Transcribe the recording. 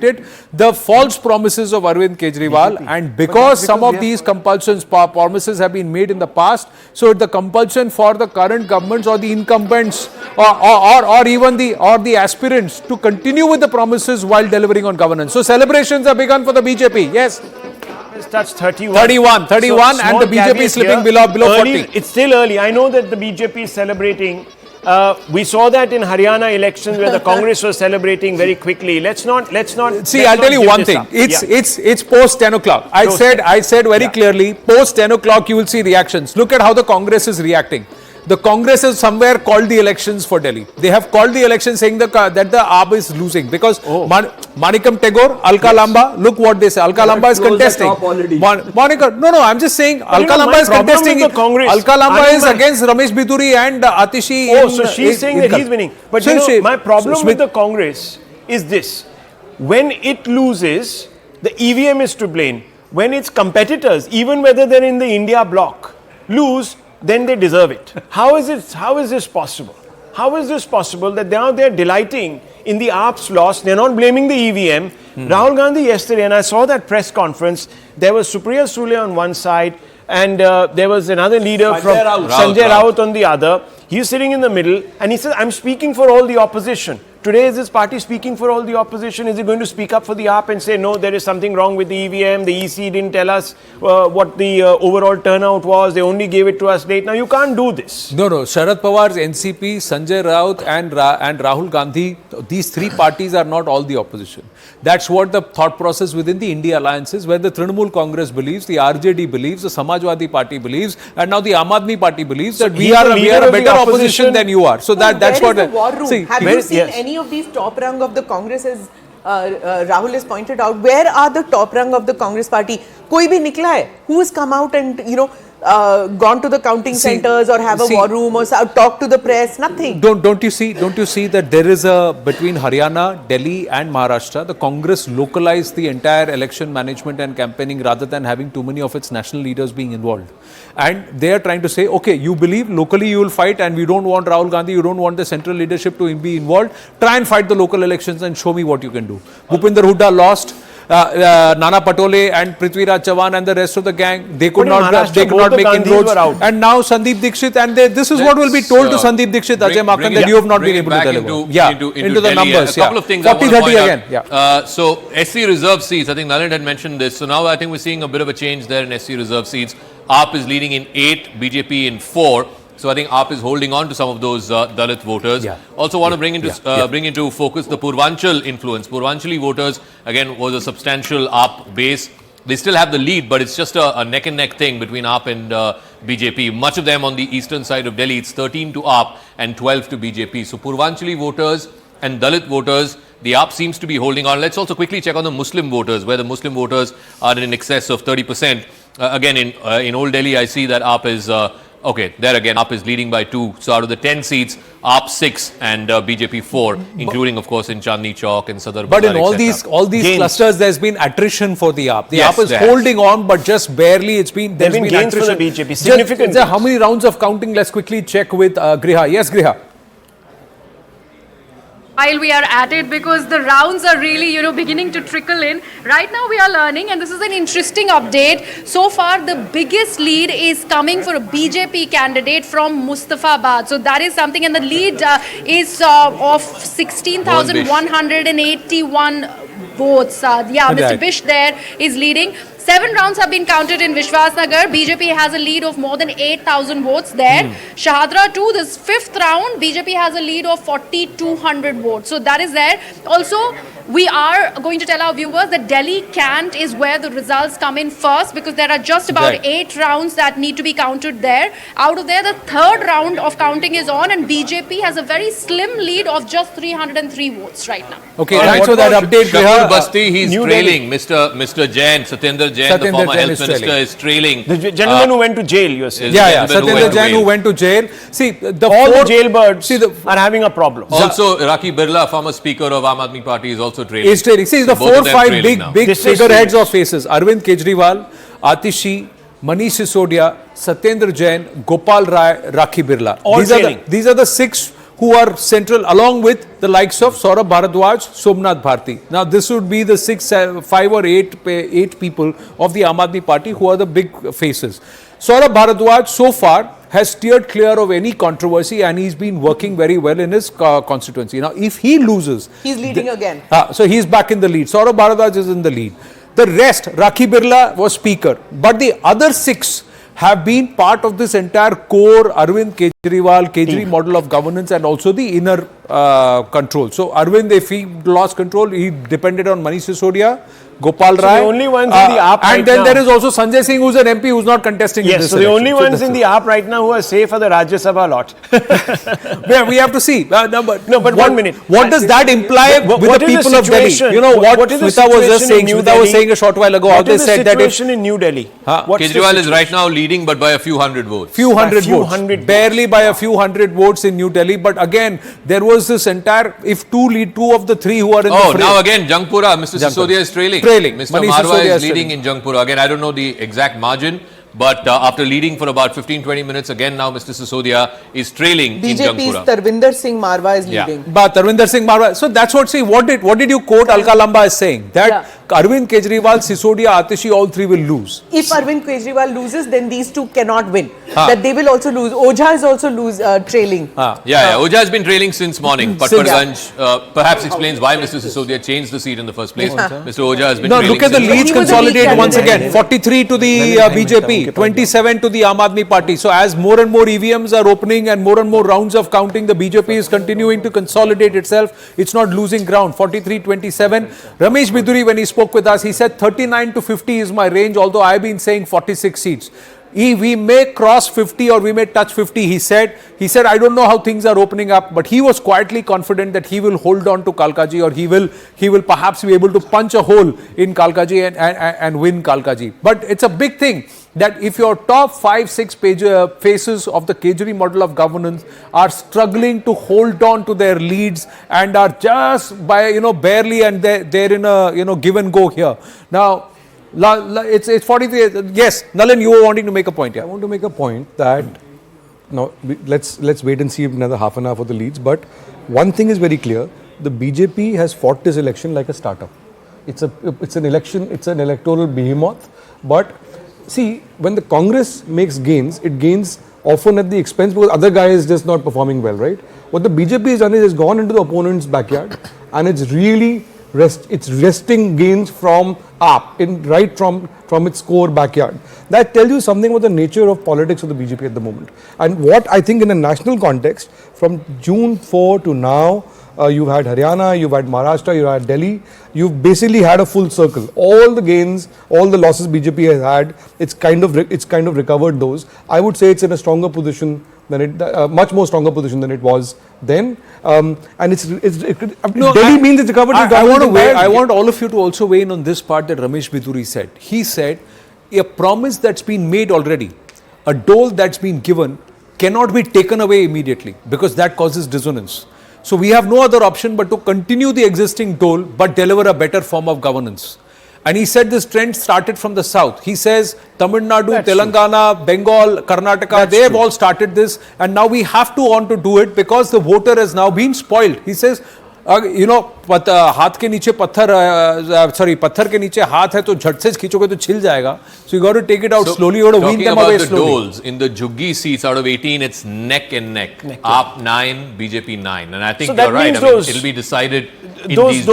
the false promises of Arvind Kejriwal, and because some of these compulsions, promises have been made in the past, so the compulsion for the current governments or the incumbents or even the aspirants to continue with the promises while delivering on governance. So celebrations have begun for the BJP. Yes. It's touched 31. 31 so and the BJP is slipping below 40. It's still early. I know that the BJP is celebrating. We saw that in Haryana elections where the Congress was celebrating very quickly. Let's not. See, I'll tell you one thing. It's post 10 o'clock. I said very clearly, post 10 o'clock you will see reactions. Look at how the Congress is reacting. The Congress has somewhere called the elections for Delhi. They have called the elections saying that the AAP is losing because Manikam Tagore, Alka Lamba, look what they say. Alka Lamba is contesting. No, I'm just saying Alka Lamba is contesting. Alka Lamba is against Ramesh Biduri and Atishi. So she's saying that he's winning. But my problem with the Congress is this. When it loses, the EVM is to blame. When its competitors, even whether they're in the India bloc, lose, then they deserve it. How is this possible? How is this possible that now they're delighting in the AAP's loss? They're not blaming the EVM. Rahul Gandhi yesterday, and I saw that press conference, there was Supriya Sule on one side and there was another leader from Sanjay Raut on the other. He's sitting in the middle and he says, I'm speaking for all the opposition. Today, is this party speaking for all the opposition? Is it going to speak up for the AAP and say, no, there is something wrong with the EVM, the EC didn't tell us what the overall turnout was, they only gave it to us late. Now, you can't do this. No. Sharad Pawar's NCP, Sanjay Raut and Rahul Gandhi, these three parties are not all the opposition. That's what the thought process within the India alliance is, where the Trinamool Congress believes, the RJD believes, the Samajwadi Party believes, and now the Aam Aadmi Party believes that we are a better opposition than you are. So that's what. Have you seen any of these top rung of the Congress, as Rahul has pointed out? Where are the top rung of the Congress party? Koi bhi nikla hai? Who has come out and gone to the counting centers or have a war room or talk to the press? Nothing. Don't you see that there is between Haryana, Delhi and Maharashtra, the Congress localized the entire election management and campaigning rather than having too many of its national leaders being involved. And they are trying to say, okay, you believe locally you will fight and we don't want Rahul Gandhi, you don't want the central leadership to be involved. Try and fight the local elections and show me what you can do. Bhupinder Hooda lost. Nana Patole and Prithviraj Chavan and the rest of the gang, they could not make inroads. And now Sandeep Dixit, and this is what will be told to Sandeep Dixit, Ajay Makhan, that you have not been able to deliver. Into the numbers. A couple of things 40-30 again. So SC reserve seats, I think Nalin had mentioned this. So now I think we're seeing a bit of a change there in SC reserve seats. AAP is leading in 8, BJP in 4. So I think AAP is holding on to some of those Dalit voters. Also want to bring into focus the Purvanchal influence. Purvanchali voters, again, was a substantial AAP base. They still have the lead, but it's just a neck-and-neck thing between AAP and BJP. Much of them on the eastern side of Delhi, it's 13 to AAP and 12 to BJP. So Purvanchali voters and Dalit voters, the AAP seems to be holding on. Let's also quickly check on the Muslim voters, where the Muslim voters are in excess of 30%. Again, in Old Delhi, I see that AAP is... okay, there again, AAP is leading by 2. So out of the 10 seats, AAP 6 and BJP 4, including, of course, in Chandni Chowk and Sadar Bazar. But in all these clusters, there's been attrition for the AAP. The AAP is holding on, but just barely. There's been gains attrition. For the BJP. Significant. How many rounds of counting? Let's quickly check with Griha. Yes, Griha. While we are at it, because the rounds are really, beginning to trickle in. Right now we are learning, and this is an interesting update. So far, the biggest lead is coming for a BJP candidate from Mustafabad. So that is something, and the lead is of 16,181 votes. Mr. Bish there is leading. 7 rounds have been counted in Vishwasnagar. BJP has a lead of more than 8,000 votes there. Shahadra too, this 5th round, BJP has a lead of 4,200 votes. So that is there. Also, we are going to tell our viewers that Delhi Cant is where the results come in first, because there are just about 8 rounds that need to be counted there. Out of there, the 3rd round of counting is on, and BJP has a very slim lead of just 303 votes right now. Okay, thanks for that update. Shahpur Basti, he's trailing. Mr. Jain, Satyendra Jain, the former health minister, is trailing. The gentleman who went to jail, you are saying. Satyendra Jain who went to jail. See, all the jailbirds are having a problem. Also, Raki Birla, former speaker of Aam Aadmi Party, is also trailing. Is trailing. See, the 4-5 big figureheads of faces: Arvind Kejriwal, Atishi, Manish Sisodia, Satyendra Jain, Gopal Rai, Raki Birla. These are the 6 who are central, along with the likes of Saurabh Bharadwaj, Somnath Bharti. Now, this would be the 5 or 8 people of the Aam Aadmi Party who are the big faces. Saurabh Bharadwaj so far has steered clear of any controversy, and he's been working very well in his constituency. Now, if he loses, he's leading again. So he's back in the lead. Saurabh Bharadwaj is in the lead. The rest, Rakhi Birla was speaker, but the other 6 have been part of this entire core Arvind Kejriwal model of governance, and also the inner control. So Arvind, if he lost control, he depended on Manish Sisodia, Gopal Rai. The only ones in the AAP and then there is also Sanjay Singh, who's an MP who's not contesting in this election. The only ones in the AAP right now who are safe are the Rajya Sabha lot. Yeah, we have to see. But 1 minute. What does that imply with the people of Delhi? You know what Smita was just saying. Smita was saying a short while ago. What is the situation in New Delhi? Kejriwal is right now leading, but by a few hundred votes. Few hundred votes. Barely by a few hundred votes in New Delhi. But again, there was this entire, if two of the 3 who are in the fray. Now again, Jangpura, Mr. Sisodia is trailing. Mr. Marwa is leading in Jangpura. Again, I don't know the exact margin, but after leading for about 15-20 minutes, again now Mr. Sisodia is trailing in Jangpura. BJP's Tarvinder Singh Marwa is leading. But Tarvinder Singh Marwa. So that's what, see, what did you quote Alka Lamba as saying? That Arvind Kejriwal, Sisodia, Atishi, all 3 will lose. If Arvind Kejriwal loses, then these 2 cannot win. That they will also lose. Ojha is also trailing. Ojha has been trailing since morning. Patparganj perhaps explains why Mr. Sisodia changed the seat in the first place. Mr. Ojha has been trailing. Look at the leads consolidate once again. 43 to the BJP, 27 to the Aam Aadmi Party. So as more and more EVMs are opening and more rounds of counting, the BJP is continuing to consolidate itself. It's not losing ground. 43-27. Ramesh Biduri, when he spoke with us, he said 39 to 50 is my range, although I've been saying 46 seats. We may cross 50 or we may touch 50, he said. He said, I don't know how things are opening up, but he was quietly confident that he will hold on to Kalkaji, or he will perhaps be able to punch a hole in Kalkaji and win Kalkaji. But it's a big thing that if your top 5-6 faces of the Kejri model of governance are struggling to hold on to their leads and are just by, barely, and they're in a, give and go here. Now, it's 43. Yes, Nalin, you were wanting to make a point. Yeah, I want to make a point that now let's wait and see another half an hour for the leads. But one thing is very clear: the BJP has fought this election like a startup. It's an election. It's an electoral behemoth. But see, when the Congress makes gains, it gains often at the expense because other guy is just not performing well, right? What the BJP has done is it's gone into the opponent's backyard and it's really wresting gains from up right from its core backyard. That tells you something about the nature of politics of the BJP at the moment. And what I think in a national context, from June 4 to now, you've had Haryana, you've had Maharashtra, you've had Delhi. You've basically had a full circle. All the gains, all the losses BJP has had, it's kind of recovered those. I would say it's in a stronger position than much more stronger position than it was then. And Delhi means it's recovered. I want all of you to also weigh in on this part that Ramesh Biduri said. He said a promise that's been made already, a dole that's been given, cannot be taken away immediately because that causes dissonance. So we have no other option but to continue the existing dole but deliver a better form of governance. And he said this trend started from the south. He says Tamil Nadu, Telangana, Bengal, Karnataka, they have all started this, and now we have to want to do it because the voter has now been spoiled. He says, हाथ के नीचे पत्थर के नीचे हाथ है तो झट से खींचोगे तो छिल जाएगा. So you got to take it out slowly. You got to wean them away slowly. Doles, in the Juggi seats out of 18, it's neck and neck. AAP 9, BJP 9, and I think you're right. I mean, it'll be decided in these